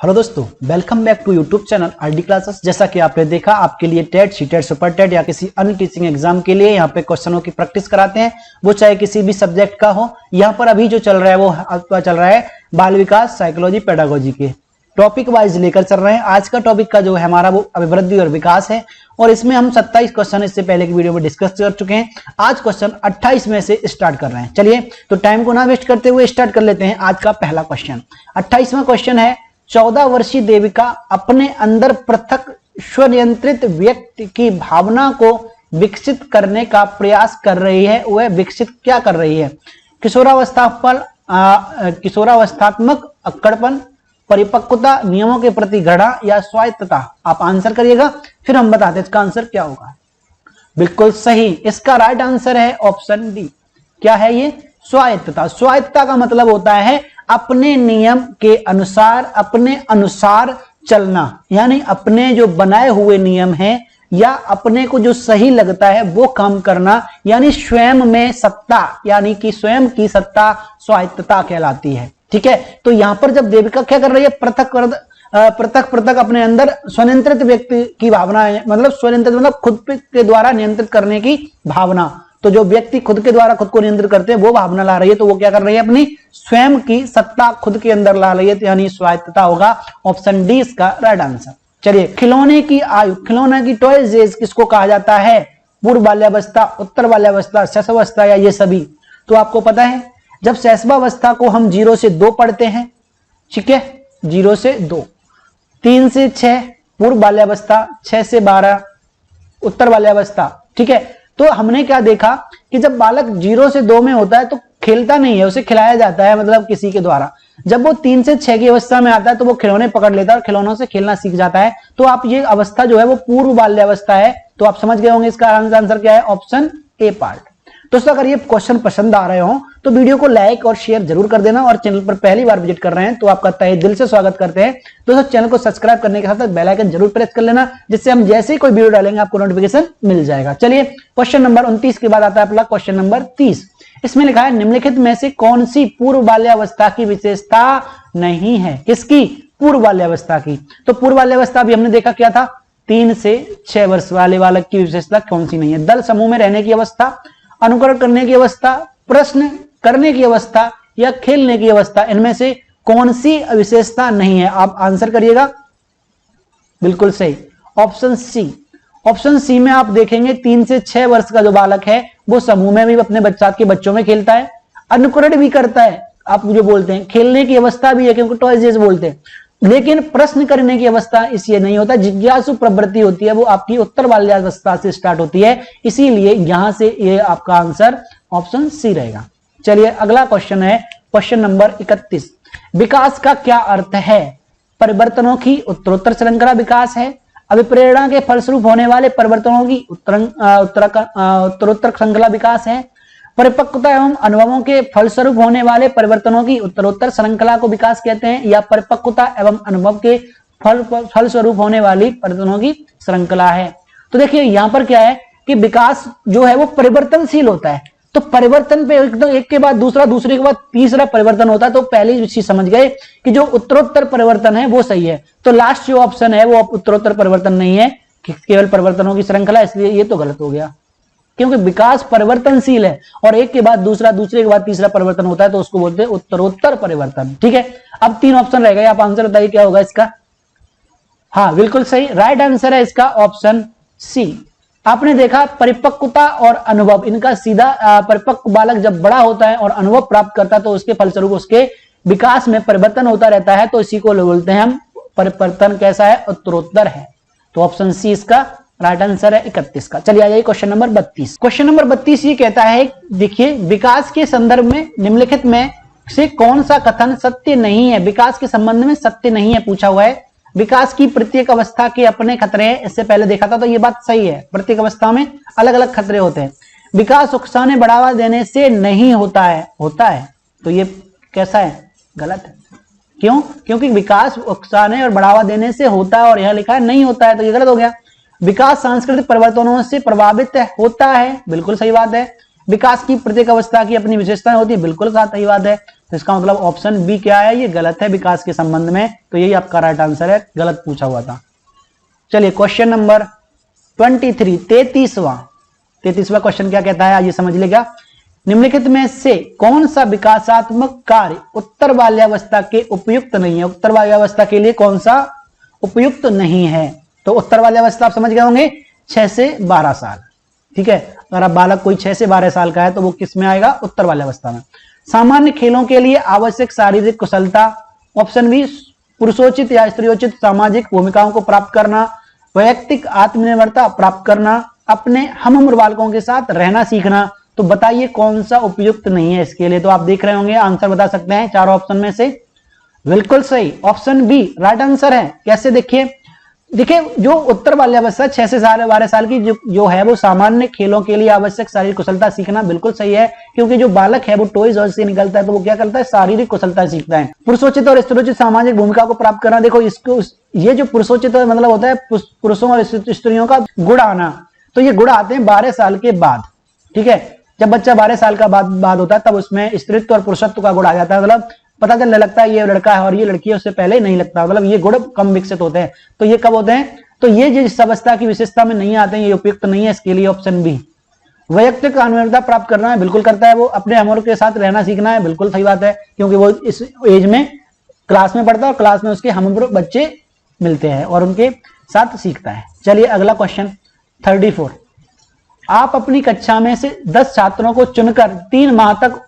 Hello दोस्तों, welcome back to YouTube channel RD classes. जैसा कि आपने देखा, आपके लिए टेट, सीटेट, सुपर टेट या किसी अन्य टीचिंग एग्जाम के लिए यहाँ पे क्वेश्चनों की प्रैक्टिस कराते हैं, वो चाहे किसी भी सब्जेक्ट का हो। यहाँ पर अभी जो चल रहा है वो आपका चल रहा है बाल विकास, साइकोलॉजी, पेडागोजी के टॉपिक वाइज लेकर चल रहे हैं। आज का टॉपिक का जो है हमारा वो अभिवृद्धि और विकास है, और इसमें हम 27 क्वेश्चन इससे पहले की वीडियो में डिस्कस कर चुके हैं। आज क्वेश्चन 28 में से स्टार्ट कर रहे हैं। चलिए, तो टाइम को ना वेस्ट करते हुए स्टार्ट कर लेते हैं आज का पहला क्वेश्चन। 28वां क्वेश्चन है, 14 वर्षीय देविका अपने अंदर पृथक स्वनियंत्रित व्यक्ति की भावना को विकसित करने का प्रयास कर रही है। वह विकसित क्या कर रही है? किशोरावस्थात्मक अक्कड़पन, परिपक्वता, नियमों के प्रति घृणा या स्वायत्तता। आप आंसर करिएगा, फिर हम बताते हैं इसका आंसर क्या होगा। बिल्कुल सही, इसका राइट आंसर है ऑप्शन डी। क्या है ये? स्वायत्तता। स्वायत्तता का मतलब होता है अपने नियम के अनुसार, अपने अनुसार चलना, यानी अपने जो बनाए हुए नियम हैं या अपने को जो सही लगता है वो काम करना, यानी स्वयं में सत्ता, यानी कि स्वयं की सत्ता स्वायत्तता कहलाती है। ठीक है, तो यहां पर जब देविका क्या कर रही है, पृथक अपने अंदर स्वनियंत्रित व्यक्ति की भावना है, मतलब स्वनियंत्रित मतलब खुद के द्वारा नियंत्रित करने की भावना। तो जो व्यक्ति खुद के द्वारा खुद को नियंत्रित करते हैं वो भावना ला रही है, तो वो क्या कर रही है, अपनी स्वयं की सत्ता खुद के अंदर ला रही है, यानी स्वायत्तता होगा। ऑप्शन डी इसका राइट आंसर। चलिए, खिलौने की आयु, खिलौने की टॉयज एज किसको कहा जाता है? पूर्व बाल्यावस्था, उत्तर बाल्यावस्था, शैशवावस्था या ये सभी? तो आपको पता है, जब शैशवावस्था को हम 0 से 2 पढ़ते हैं, ठीक है, 0 से 2, 3 से 6 पूर्व बाल्यावस्था, 6 से 12 उत्तर बाल्यावस्था। ठीक है, तो हमने क्या देखा कि जब बालक 0 से 2 में होता है तो खेलता नहीं है, उसे खिलाया जाता है, मतलब किसी के द्वारा। जब वो 3 से 6 की अवस्था में आता है तो वो खिलौने पकड़ लेता है और खिलौनों से खेलना सीख जाता है। तो आप ये अवस्था जो है वो पूर्व बाल्यावस्था है। तो आप समझ गए होंगे इसका आंसर क्या है, ऑप्शन ए पार्ट। दोस्तों, अगर ये क्वेश्चन पसंद आ रहे हो तो वीडियो को लाइक और शेयर जरूर कर देना, और चैनल पर पहली बार विजिट कर रहे हैं तो आपका तहे दिल से स्वागत करते हैं। दोस्तों, चैनल को सब्सक्राइब करने के साथ बेल आइकन जरूर प्रेस कर लेना, जिससे हम जैसे ही कोई वीडियो डालेंगे आपको नोटिफिकेशन मिल जाएगा। चलिए, क्वेश्चन नंबर 29 के बाद आता है अपना क्वेश्चन नंबर 30। इसमें लिखा है, निम्नलिखित में से कौन सी पूर्व बाल्यावस्था की विशेषता नहीं है? किसकी? पूर्व बाल्यावस्था की। तो पूर्व बाल्यावस्था भी हमने देखा क्या था, 3 से 6 वर्ष वाले बालक की विशेषता कौन सी नहीं है? दल समूह में रहने की अवस्था, अनुकरण करने की अवस्था, प्रश्न करने की अवस्था या खेलने की अवस्था। इनमें से कौन सी विशेषता नहीं है? आप आंसर करिएगा। बिल्कुल सही, ऑप्शन सी। ऑप्शन सी में आप देखेंगे 3 से 6 वर्ष का जो बालक है वो समूह में भी अपने बच्चों में खेलता है, अनुकरण भी करता है, आप जो बोलते हैं खेलने की अवस्था भी है क्योंकि टॉयज बोलते हैं, लेकिन प्रश्न करने की अवस्था इसलिए नहीं होता। जिज्ञासु प्रवृत्ति होती है वो आपकी उत्तर बाल्यावस्था से स्टार्ट होती है, इसीलिए यहां से ये आपका आंसर ऑप्शन सी रहेगा। चलिए, अगला क्वेश्चन है क्वेश्चन नंबर 31। विकास का क्या अर्थ है? परिवर्तनों की उत्तरोत्तर श्रृंखला विकास है, अभिप्रेरणा के फलस्वरूप होने वाले परिवर्तनों की उत्तरोत्तर श्रृंखला विकास है, परिपक्वता एवं अनुभवों के फलस्वरूप होने वाले परिवर्तनों की उत्तरोत्तर श्रृंखला को विकास कहते हैं, या परिपक्वता एवं अनुभव के फलस्वरूप होने वाली परिवर्तनों की श्रृंखला है। तो देखिए, यहां पर क्या है कि विकास जो है वो परिवर्तनशील होता है, तो परिवर्तन पे एकदम एक के बाद दूसरा, दूसरे के बाद तीसरा परिवर्तन होता है। तो पहली चीज समझ गए कि जो उत्तरोत्तर परिवर्तन है वो सही है। तो लास्ट जो ऑप्शन है वो उत्तरोत्तर परिवर्तन नहीं है, केवल परिवर्तनों की श्रृंखला, इसलिए ये तो गलत हो गया, क्योंकि विकास परिवर्तनशील है और एक के बाद दूसरा, दूसरे के बाद तीसरा परिवर्तन होता है, तो उसको बोलते हैं उत्तरोत्तर परिवर्तन। ठीक है, अब 3 ऑप्शन रह गए, आप आंसर बताइए क्या होगा इसका। हाँ, बिल्कुल सही, राइट आंसर है इसका ऑप्शन सी। आपने देखा परिपक्वता और अनुभव, इनका सीधा परिपक्व बालक जब बड़ा होता है और अनुभव प्राप्त करता है तो उसके फलस्वरूप उसके विकास में परिवर्तन होता रहता है, तो इसी को बोलते हैं हम परिवर्तन कैसा है, उत्तरोत्तर है। तो ऑप्शन सी इसका राइट आंसर है 31 का। चलिए, आ जाइए क्वेश्चन नंबर 32। क्वेश्चन नंबर 32 ये कहता है, देखिए, विकास के संदर्भ में निम्नलिखित में से कौन सा कथन सत्य नहीं है? विकास के संबंध में सत्य नहीं है पूछा हुआ है। विकास की प्रत्येक अवस्था के अपने खतरे हैं, इससे पहले देखा था, तो ये बात सही है, प्रत्येक अवस्था में अलग अलग खतरे होते हैं। विकास उकसाने बढ़ावा देने से नहीं होता है, होता है, तो ये कैसा है, गलत है। क्यों? क्योंकि विकास उकसाने और बढ़ावा देने से होता है और यह लिखा है नहीं होता है, तो ये गलत हो गया। विकास सांस्कृतिक परिवर्तनों से प्रभावित होता है, बिल्कुल सही बात है। विकास की प्रत्येक अवस्था की अपनी विशेषताएं होती है, बिल्कुल सही बात है। तो इसका मतलब ऑप्शन बी क्या है, ये गलत है विकास के संबंध में, तो यही आपका राइट आंसर है, गलत पूछा हुआ था। चलिए क्वेश्चन नंबर 23, 33वां क्वेश्चन क्या कहता है, आइए समझ लेगा। निम्नलिखित में से कौन सा विकासात्मक कार्य उत्तर बाल्यावस्था के उपयुक्त नहीं है? उत्तर बाल्यावस्था के लिए कौन सा उपयुक्त नहीं है? तो उत्तर बाल्यावस्था आप समझ गए होंगे 6 से 12 साल, ठीक है। अगर आप बालक कोई 6 से 12 साल का है तो वो किस में आएगा, उत्तर बाल्यावस्था में। सामान्य खेलों के लिए आवश्यक शारीरिक कुशलता, ऑप्शन बी पुरुषोचित या स्त्रियोचित सामाजिक भूमिकाओं को प्राप्त करना, वैयक्तिक आत्मनिर्भरता प्राप्त करना, अपने हमउम्र बालकों के साथ रहना सीखना। तो बताइए कौन सा उपयुक्त नहीं है इसके लिए? तो आप देख रहे होंगे, आंसर बता सकते हैं चारों ऑप्शन में से। बिल्कुल सही, ऑप्शन बी राइट आंसर है। कैसे? देखिए जो उत्तर बाल्यावस्था 6 से 12 साल की जो है वो सामान्य खेलों के लिए आवश्यक शारीरिक कुशलता सीखना बिल्कुल सही है, क्योंकि जो बालक है वो टॉयज और से निकलता है तो वो क्या करता है, शारीरिक कुशलता सीखता है। पुरुषोचित और स्त्रियोचित सामाजिक भूमिका को प्राप्त करना, देखो इसको ये जो पुरुषोचित मतलब होता है पुरुषों और स्त्रियों का गुण आना, तो ये गुण आते हैं 12 साल के बाद, ठीक है। जब बच्चा 12 साल का बाद होता है तब उसमें स्त्रीत्व और पुरुषत्व का गुण आ जाता है, मतलब पता चलने लगता है ये लड़का है और ये लड़की है, उससे पहले नहीं लगता, मतलब ये गुण कम विकसित होते हैं। तो ये कब होते हैं? तो ये जिस अवस्था की विशेषता में नहीं आते हैं, ये उपयुक्त नहीं है, इसके लिए ऑप्शन बी। वैयक्तिक आत्मनिर्भरता प्राप्त करना है, बिल्कुल करता है वो। अपने हमउम्र के साथ रहना सीखना है, बिल्कुल सही बात है, क्योंकि वो इस एज में क्लास में पढ़ता है और क्लास में उसके हमउम्र बच्चे मिलते हैं और उनके साथ सीखता है। चलिए अगला क्वेश्चन 34। आप अपनी कक्षा में से 10 छात्रों को चुनकर 3 माह तक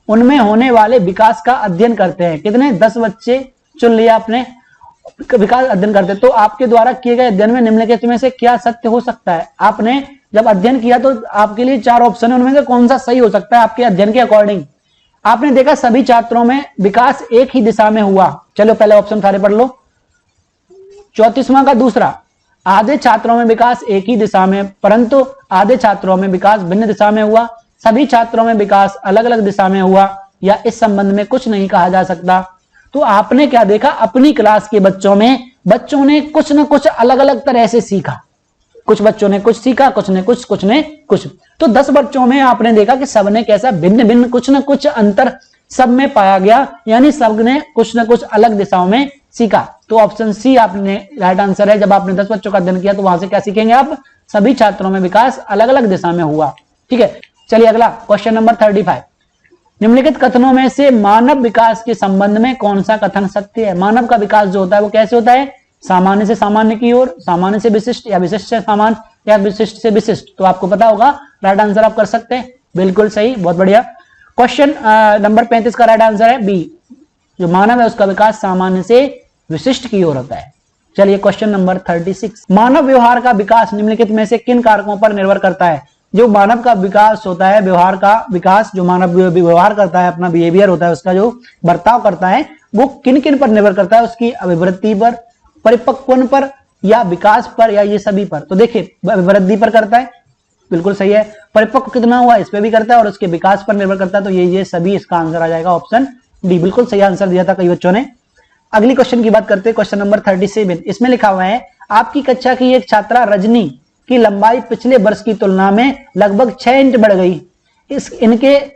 उनमें होने वाले विकास का अध्ययन करते हैं। कितने? 10 बच्चे चुन लिया आपने, विकास अध्ययन करते। तो आपके द्वारा किए गए अध्ययन में निम्नलिखित में से क्या सत्य हो सकता है? आपने जब अध्ययन किया तो आपके लिए 4 ऑप्शन है, उनमें से कौन सा सही हो सकता है आपके अध्ययन के अकॉर्डिंग? आपने देखा सभी छात्रों में विकास एक ही दिशा में हुआ। चलो पहले ऑप्शन सारे पढ़ लो। 34वां का दूसरा, आधे छात्रों में विकास एक ही दिशा में, परंतु आधे छात्रों में विकास भिन्न दिशा में हुआ। सभी छात्रों में विकास अलग अलग दिशा में हुआ, या इस संबंध में कुछ नहीं कहा जा सकता। तो आपने क्या देखा, अपनी क्लास के बच्चों ने कुछ न कुछ अलग अलग तरह से सीखा। कुछ बच्चों ने कुछ सीखा, कुछ ने कुछ। तो 10 बच्चों में आपने देखा कि सबने कैसा भिन्न भिन्न कुछ न कुछ अंतर सब में पाया गया, यानी सबने कुछ न कुछ अलग दिशाओं में सीखा। तो ऑप्शन सी आपने राइट आंसर है। जब आपने 10 बच्चों का अध्ययन किया तो वहां से क्या सीखेंगे आप? सभी छात्रों में विकास अलग अलग दिशा में हुआ, ठीक है। चलिए अगला क्वेश्चन नंबर 35। निम्नलिखित कथनों में से मानव विकास के संबंध में कौन सा कथन सत्य है? मानव का विकास जो होता है वो कैसे होता है? सामान्य से सामान्य की ओर, सामान्य से विशिष्ट, या विशिष्ट से सामान्य, या विशिष्ट से विशिष्ट। तो आपको पता होगा, राइट आंसर आप कर सकते हैं। बिल्कुल सही, बहुत बढ़िया। क्वेश्चन नंबर 35 का राइट आंसर है बी, जो मानव है उसका विकास सामान्य से विशिष्ट की ओर होता है। चलिए क्वेश्चन नंबर 36। मानव व्यवहार का विकास निम्नलिखित में से किन कारकों पर निर्भर करता है? जो मानव का विकास होता है, व्यवहार का विकास, जो मानव व्यवहार करता है, अपना बिहेवियर होता है, उसका जो बर्ताव करता है, वो किन किन पर निर्भर करता है? उसकी अभिवृद्धि पर, परिपक्वन पर, या विकास पर, या ये सभी पर? तो देखिए अभिवृद्धि पर करता है, बिल्कुल सही है। परिपक्व कितना हुआ इस पे भी करता है, और उसके विकास पर निर्भर करता है। तो ये सभी इसका आंसर आ जाएगा ऑप्शन डी। बिल्कुल सही आंसर दिया था कई बच्चों ने। अगली क्वेश्चन की बात करते हैं, क्वेश्चन नंबर 37। इसमें लिखा हुआ है, आपकी कक्षा की एक छात्रा रजनी की लंबाई पिछले वर्ष की तुलना में लगभग 6 इंच बढ़ गई।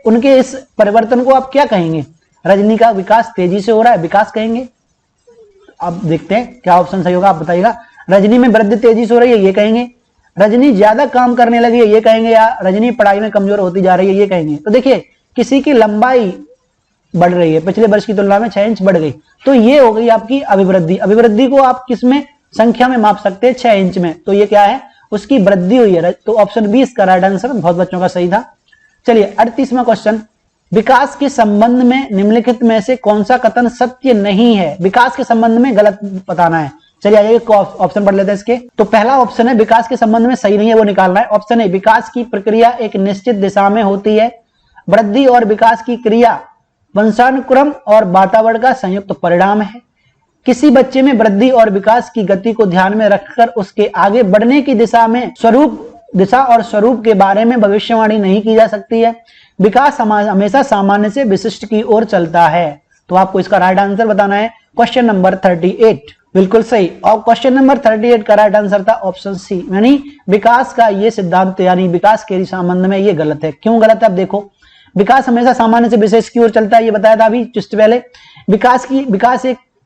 उनके इस परिवर्तन को आप क्या कहेंगे? रजनी का विकास तेजी से हो रहा है, विकास कहेंगे। अब देखते हैं क्या ऑप्शन सही होगा, आप बताइएगा। रजनी में वृद्धि तेजी से हो रही है, ये कहेंगे। रजनी ज्यादा काम करने लगी है, ये कहेंगे। या रजनी पढ़ाई में कमजोर होती जा रही है, ये कहेंगे। तो देखिए किसी की लंबाई बढ़ रही है, पिछले वर्ष की तुलना में 6 इंच बढ़ गई, तो ये हो गई आपकी अभिवृद्धि। अभिवृद्धि को आप किस में संख्या में माप सकते हैं? 6 इंच में। तो ये क्या है? उसकी वृद्धि हुई है। तो ऑप्शन बी इसका राइट आंसर, बहुत बच्चों का सही था। चलिए 38वां क्वेश्चन, विकास के संबंध में निम्नलिखित में से कौन सा कथन सत्य नहीं है? विकास के संबंध में गलत बताना है। चलिए आइए ऑप्शन पढ़ लेते हैं इसके। तो पहला ऑप्शन है विकास के संबंध में सही नहीं है, वो निकालना है। ऑप्शन ए, विकास की प्रक्रिया एक निश्चित दिशा में होती है। वृद्धि और विकास की क्रिया वंशानुक्रम और वातावरण का संयुक्त परिणाम है। किसी बच्चे में वृद्धि और विकास की गति को ध्यान में रखकर उसके आगे बढ़ने की दिशा और स्वरूप के बारे में भविष्यवाणी नहीं की जा सकती है। विकास हमेशा सामान्य से विशिष्ट की ओर चलता है। तो आपको इसका राइट आंसर बताना है, क्वेश्चन नंबर 38। बिल्कुल सही। और क्वेश्चन नंबर 38 का राइट आंसर था ऑप्शन सी, यानी विकास का ये सिद्धांत, यानी विकास के संबंध में ये गलत है। क्यों गलत है? अब देखो, विकास हमेशा सामान्य से विशेष की ओर चलता है, ये बताया था अभी जस्ट पहले। विकास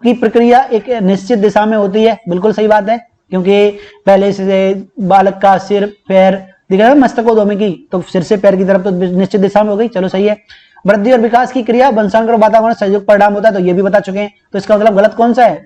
की प्रक्रिया एक निश्चित दिशा में होती है, बिल्कुल सही बात है, क्योंकि पहले से बालक का सिर पैर दिख रहा है मस्तकोद्यमी, तो सिर से पैर की तरफ तो निश्चित दिशा में हो गई, चलो सही है। वृद्धि और विकास की क्रिया वंशानुक्रम और वातावरण संयोग परिणाम होता है, तो ये भी बता चुके हैं, तो इसका मतलब गलत कौन सा है?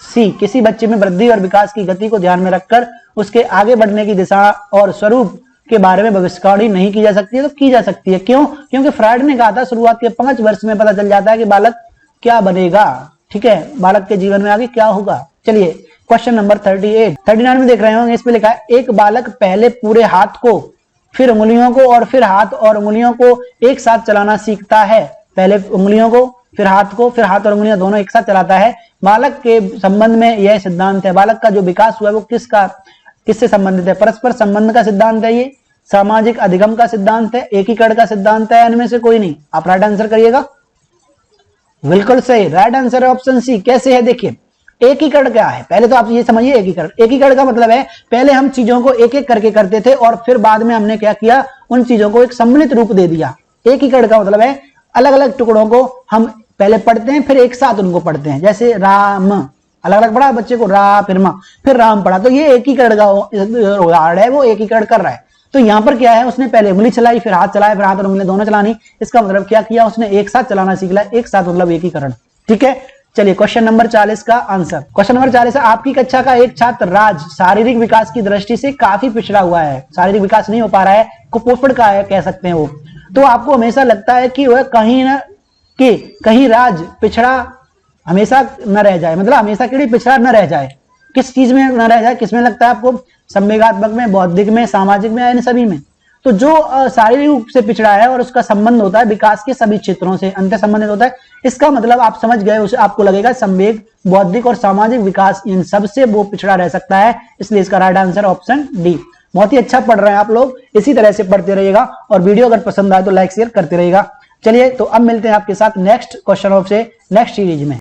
सी। किसी बच्चे में वृद्धि और विकास की गति को ध्यान में रखकर उसके आगे बढ़ने की दिशा और स्वरूप के बारे में भविष्यवाणी नहीं की जा सकती है, तो की जा सकती है। क्यों? क्योंकि फ्रायड ने कहा था शुरुआत के 5 वर्ष में पता चल जाता है कि बालक क्या बनेगा, ठीक है, बालक के जीवन में आगे क्या होगा। चलिए क्वेश्चन नंबर 39 में देख रहे होंगे, इस पे लिखा है एक बालक पहले पूरे हाथ को, फिर उंगलियों को और फिर हाथ और उंगलियों को एक साथ चलाना सीखता है। पहले उंगलियों को, फिर हाथ को, फिर हाथ और उंगलियां दोनों एक साथ चलाता है। बालक के संबंध में यह सिद्धांत है, बालक का जो विकास हुआ है वो किससे संबंधित है? परस्पर संबंध का सिद्धांत है, ये सामाजिक अधिगम का सिद्धांत है, एकीकरण का सिद्धांत है, इनमें से कोई नहीं। आप राइट आंसर करिएगा। बिल्कुल सही, राइट आंसर है ऑप्शन सी। कैसे है देखिए, एकीकरण क्या है? पहले तो आप ये समझिए, एकीकरण का मतलब है पहले हम चीजों को एक एक करके करते थे और फिर बाद में हमने क्या किया, उन चीजों को एक सम्मिलित रूप दे दिया। एकीकरण का मतलब है अलग अलग टुकड़ों को हम पहले पढ़ते हैं फिर एक साथ उनको पढ़ते हैं। जैसे राम अलग अलग पढ़ा बच्चे को, रा फिर राम पढ़ा, तो ये एकीकरण का उदाहरण है, वो एकीकरण कर रहा है। तो यहाँ पर क्या है, उसने पहले उंगली चलाई, फिर हाथ चलाया, फिर हाथ और उंगली दोनों चलानी। इसका मतलब क्या किया, उसने एक साथ चलाना सीख लिया। एक साथ मतलब एकीकरण, ठीक है। चलिए क्वेश्चन नंबर 40 का आंसर। क्वेश्चन नंबर 40 है, आपकी कक्षा का एक छात्र राज शारीरिक विकास की दृष्टि से काफी पिछड़ा हुआ है, शारीरिक विकास नहीं हो पा रहा है, कुपोषण का है कह सकते हैं वो। तो आपको हमेशा लगता है कि वह कहीं राज पिछड़ा हमेशा न रह जाए, मतलब हमेशा के लिए पिछड़ा न रह जाए। किस चीज में न रह जाए, किसमें लगता है आपको? संवेगात्मक में, बौद्धिक में, सामाजिक में, इन सभी में। तो जो शारीरिक रूप से पिछड़ा है और उसका संबंध होता है विकास के सभी क्षेत्रों से अंतर संबंधित होता है, इसका मतलब आप समझ गए, उसे आपको लगेगा संवेग, बौद्धिक और सामाजिक विकास, इन सबसे वो पिछड़ा रह सकता है। इसलिए इसका राइट आंसर ऑप्शन डी। बहुत ही अच्छा पढ़ रहे हैं आप लोग, इसी तरह से पढ़ते रहिएगा और वीडियो अगर पसंद आए तो लाइक शेयर करते रहिएगा। चलिए तो अब मिलते हैं आपके साथ नेक्स्ट क्वेश्चन ऑफ से नेक्स्ट सीरीज में।